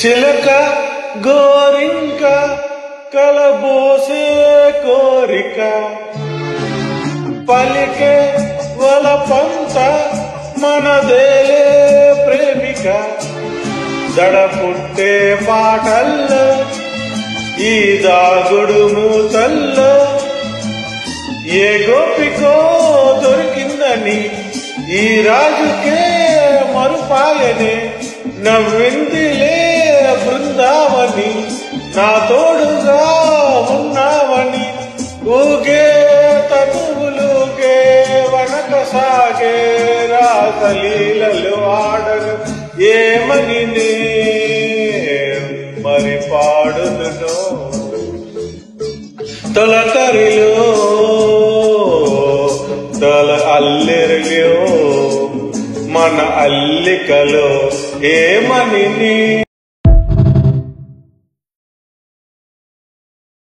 చిలక గోరింక కలబోసే కోరిక పలికే వలపంత మనదేలే ప్రేమిక దడ పుట్టే పాటల్లో ఈ దాగుడు మూతల్లో ఏ గోపికో దొరికిందని ఈ రాజుకే మరుపాయనే నవ్విందిలే బృందావని నా తోడుగా ఉన్నావని ఊగే తనువులుగే వనక సాగే రాసలీలలు ఆడను ఏమని నే మరి పాడుదునో తొలకరిలో తల అల్లెరిలో మన అల్లికలో ఏమని నీ